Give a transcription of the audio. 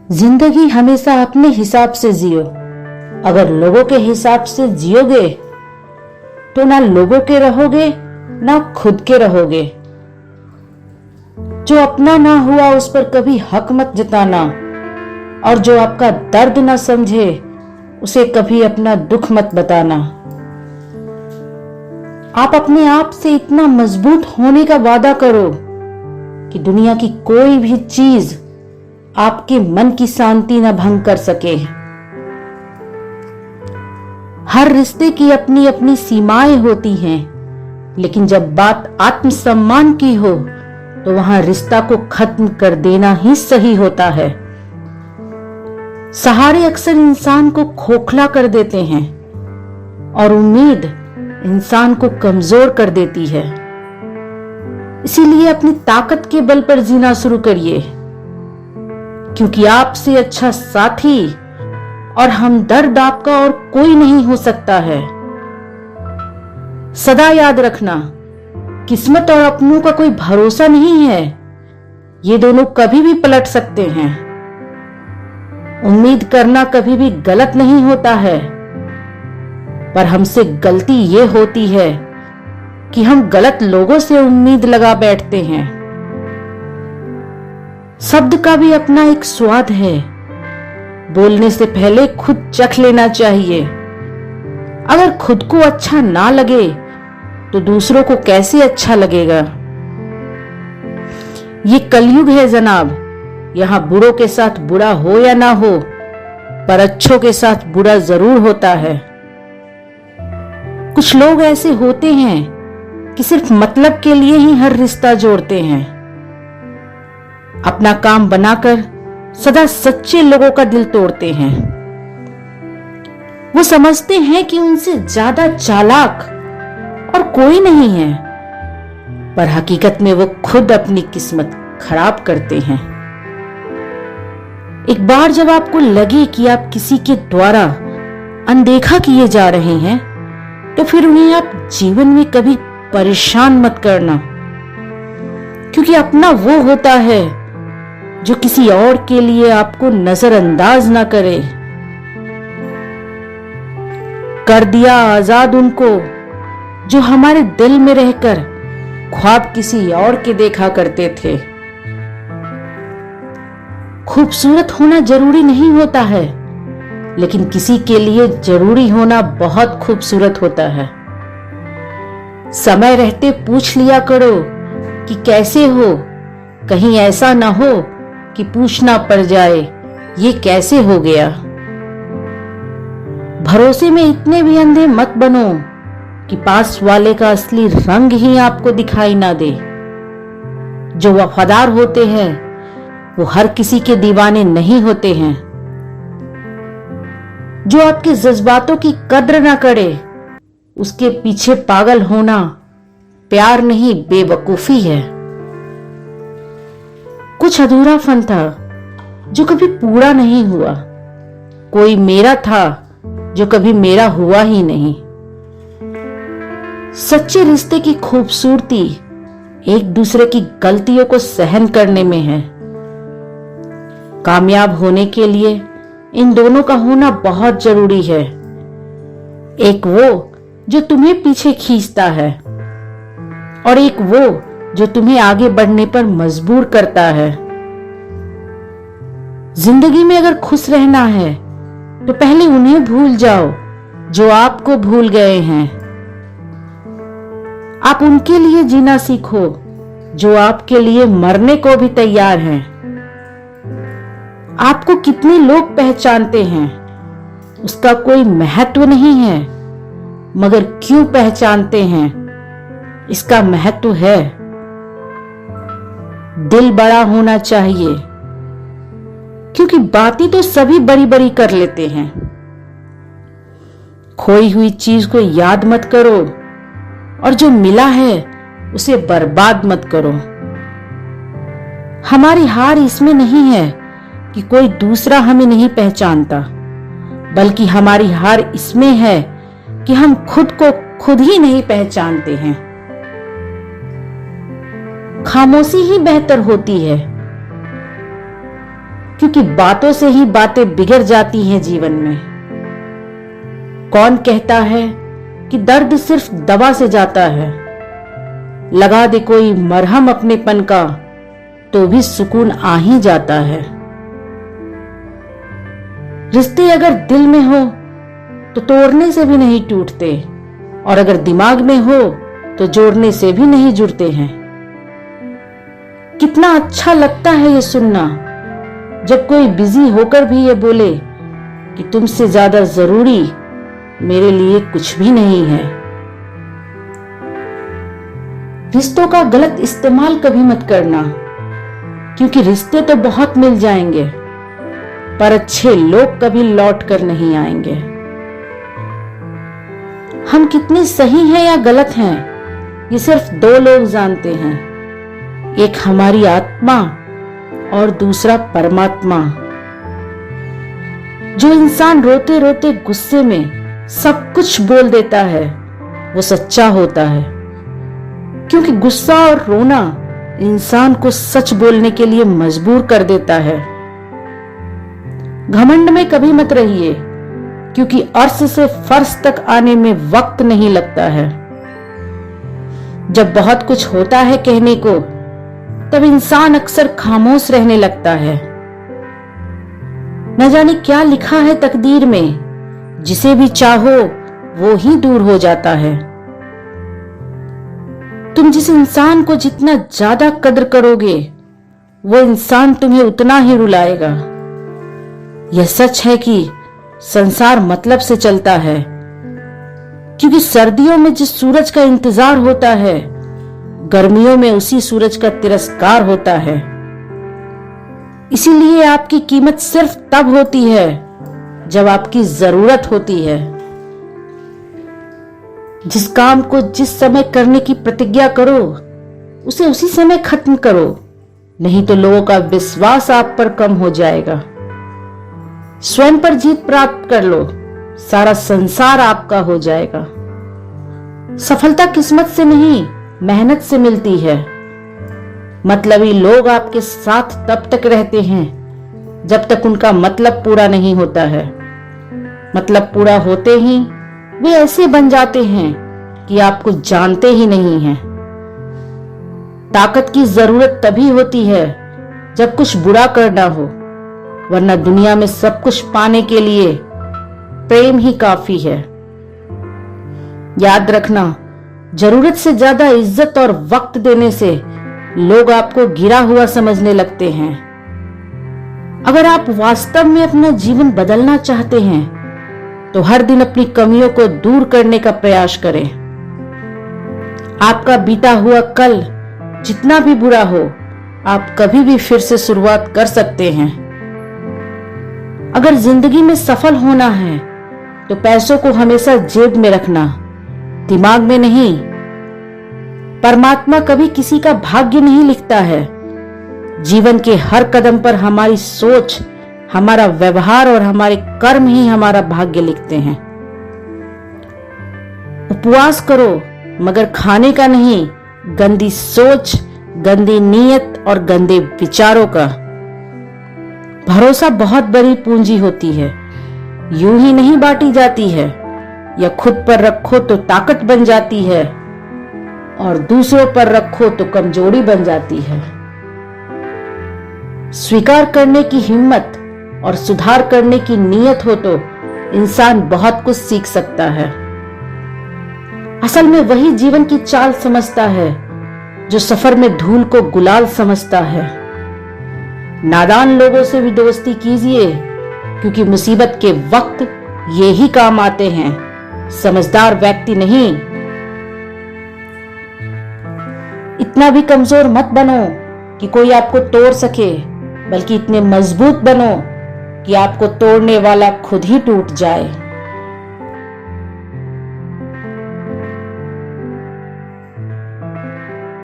जिंदगी हमेशा अपने हिसाब से जियो। अगर लोगों के हिसाब से जियोगे तो ना लोगों के रहोगे ना खुद के रहोगे। जो अपना ना हुआ उस पर कभी हक मत जताना, और जो आपका दर्द ना समझे उसे कभी अपना दुख मत बताना। आप अपने आप से इतना मजबूत होने का वादा करो कि दुनिया की कोई भी चीज आपके मन की शांति न भंग कर सके। हर रिश्ते की अपनी अपनी सीमाएं होती हैं, लेकिन जब बात आत्मसम्मान की हो तो वहां रिश्ता को खत्म कर देना ही सही होता है। सहारे अक्सर इंसान को खोखला कर देते हैं और उम्मीद इंसान को कमजोर कर देती है। इसीलिए अपनी ताकत के बल पर जीना शुरू करिए, क्योंकि आपसे अच्छा साथी और हमदर्द आपका और कोई नहीं हो सकता है। सदा याद रखना, किस्मत और अपनों का कोई भरोसा नहीं है, ये दोनों कभी भी पलट सकते हैं। उम्मीद करना कभी भी गलत नहीं होता है, पर हमसे गलती ये होती है कि हम गलत लोगों से उम्मीद लगा बैठते हैं। शब्द का भी अपना एक स्वाद है, बोलने से पहले खुद चख लेना चाहिए। अगर खुद को अच्छा ना लगे तो दूसरों को कैसे अच्छा लगेगा। ये कलयुग है जनाब, यहां बुरों के साथ बुरा हो या ना हो, पर अच्छों के साथ बुरा जरूर होता है। कुछ लोग ऐसे होते हैं कि सिर्फ मतलब के लिए ही हर रिश्ता जोड़ते हैं। अपना काम बनाकर सदा सच्चे लोगों का दिल तोड़ते हैं। वो समझते हैं कि उनसे ज्यादा चालाक और कोई नहीं है, पर हकीकत में वो खुद अपनी किस्मत खराब करते हैं। एक बार जब आपको लगे कि आप किसी के द्वारा अनदेखा किए जा रहे हैं, तो फिर उन्हें आप जीवन में कभी परेशान मत करना, क्योंकि अपना वो होता है जो किसी और के लिए आपको नजरअंदाज ना करे। कर दिया आजाद उनको जो हमारे दिल में रहकर ख्वाब किसी और के देखा करते थे। खूबसूरत होना जरूरी नहीं होता है, लेकिन किसी के लिए जरूरी होना बहुत खूबसूरत होता है। समय रहते पूछ लिया करो कि कैसे हो, कहीं ऐसा ना हो कि पूछना पड़ जाए ये कैसे हो गया। भरोसे में इतने भी अंधे मत बनो कि पास वाले का असली रंग ही आपको दिखाई ना दे। जो वफादार होते हैं वो हर किसी के दीवाने नहीं होते हैं। जो आपके जज्बातों की कद्र ना करे उसके पीछे पागल होना प्यार नहीं बेवकूफी है। कुछ अधूरा फन था जो कभी पूरा नहीं हुआ, कोई मेरा था जो कभी मेरा हुआ ही नहीं। सच्चे रिश्ते की खूबसूरती एक दूसरे की गलतियों को सहन करने में है। कामयाब होने के लिए इन दोनों का होना बहुत जरूरी है। एक वो जो तुम्हें पीछे खींचता है और एक वो जो तुम्हें आगे बढ़ने पर मजबूर करता है। जिंदगी में अगर खुश रहना है तो पहले उन्हें भूल जाओ जो आपको भूल गए हैं। आप उनके लिए जीना सीखो जो आपके लिए मरने को भी तैयार हैं। आपको कितने लोग पहचानते हैं उसका कोई महत्व नहीं है, मगर क्यों पहचानते हैं इसका महत्व है। दिल बड़ा होना चाहिए, क्योंकि बातें तो सभी बड़ी बड़ी कर लेते हैं। खोई हुई चीज को याद मत करो और जो मिला है उसे बर्बाद मत करो। हमारी हार इसमें नहीं है कि कोई दूसरा हमें नहीं पहचानता, बल्कि हमारी हार इसमें है कि हम खुद को खुद ही नहीं पहचानते हैं। खामोशी ही बेहतर होती है। क्योंकि बातों से ही बातें बिगड़ जाती हैं जीवन में। कौन कहता है कि दर्द सिर्फ दवा से जाता है? लगा दे कोई मरहम अपनेपन का तो भी सुकून आ ही जाता है। रिश्ते अगर दिल में हो तो तोड़ने से भी नहीं टूटते, और अगर दिमाग में हो तो जोड़ने से भी नहीं जुड़ते हैं। कितना अच्छा लगता है ये सुनना जब कोई बिजी होकर भी ये बोले कि तुमसे ज्यादा जरूरी मेरे लिए कुछ भी नहीं है। रिश्तों का गलत इस्तेमाल कभी मत करना, क्योंकि रिश्ते तो बहुत मिल जाएंगे पर अच्छे लोग कभी लौट कर नहीं आएंगे। हम कितने सही हैं या गलत हैं ये सिर्फ दो लोग जानते हैं, एक हमारी आत्मा और दूसरा परमात्मा। जो इंसान रोते रोते गुस्से में सब कुछ बोल देता है वो सच्चा होता है, क्योंकि गुस्सा और रोना इंसान को सच बोलने के लिए मजबूर कर देता है। घमंड में कभी मत रहिए, क्योंकि अर्श से फर्श तक आने में वक्त नहीं लगता है। जब बहुत कुछ होता है कहने को तब इंसान अक्सर खामोश रहने लगता है। न जाने क्या लिखा है तकदीर में, जिसे भी चाहो वो ही दूर हो जाता है। तुम जिस इंसान को जितना ज्यादा कद्र करोगे वो इंसान तुम्हें उतना ही रुलाएगा। यह सच है कि संसार मतलब से चलता है, क्योंकि सर्दियों में जिस सूरज का इंतजार होता है गर्मियों में उसी सूरज का तिरस्कार होता है। इसीलिए आपकी कीमत सिर्फ तब होती है जब आपकी जरूरत होती है। जिस काम को जिस समय करने की प्रतिज्ञा करो उसे उसी समय खत्म करो, नहीं तो लोगों का विश्वास आप पर कम हो जाएगा। स्वयं पर जीत प्राप्त कर लो, सारा संसार आपका हो जाएगा। सफलता किस्मत से नहीं मेहनत से मिलती है। मतलबी लोग आपके साथ तब तक रहते हैं जब तक उनका मतलब पूरा नहीं होता है। मतलब पूरा होते ही वे ऐसे बन जाते हैं कि आपको जानते ही नहीं हैं। ताकत की जरूरत तभी होती है जब कुछ बुरा करना हो, वरना दुनिया में सब कुछ पाने के लिए प्रेम ही काफी है। याद रखना, जरूरत से ज्यादा इज्जत और वक्त देने से लोग आपको गिरा हुआ समझने लगते हैं। अगर आप वास्तव में अपना जीवन बदलना चाहते हैं तो हर दिन अपनी कमियों को दूर करने का प्रयास करें। आपका बीता हुआ कल जितना भी बुरा हो, आप कभी भी फिर से शुरुआत कर सकते हैं। अगर जिंदगी में सफल होना है तो पैसों को हमेशा जेब में रखना, दिमाग में नहीं। परमात्मा कभी किसी का भाग्य नहीं लिखता है। जीवन के हर कदम पर हमारी सोच, हमारा व्यवहार और हमारे कर्म ही हमारा भाग्य लिखते हैं। उपवास करो मगर खाने का नहीं, गंदी सोच, गंदी नीयत और गंदे विचारों का। भरोसा बहुत बड़ी पूंजी होती है, यूं ही नहीं बांटी जाती है। या खुद पर रखो तो ताकत बन जाती है और दूसरों पर रखो तो कमजोरी बन जाती है। स्वीकार करने की हिम्मत और सुधार करने की नीयत हो तो इंसान बहुत कुछ सीख सकता है। असल में वही जीवन की चाल समझता है जो सफर में धूल को गुलाल समझता है। नादान लोगों से भी दोस्ती कीजिए, क्योंकि मुसीबत के वक्त ये ही काम आते हैं, समझदार व्यक्ति नहीं। इतना भी कमजोर मत बनो कि कोई आपको तोड़ सके, बल्कि इतने मजबूत बनो कि आपको तोड़ने वाला खुद ही टूट जाए।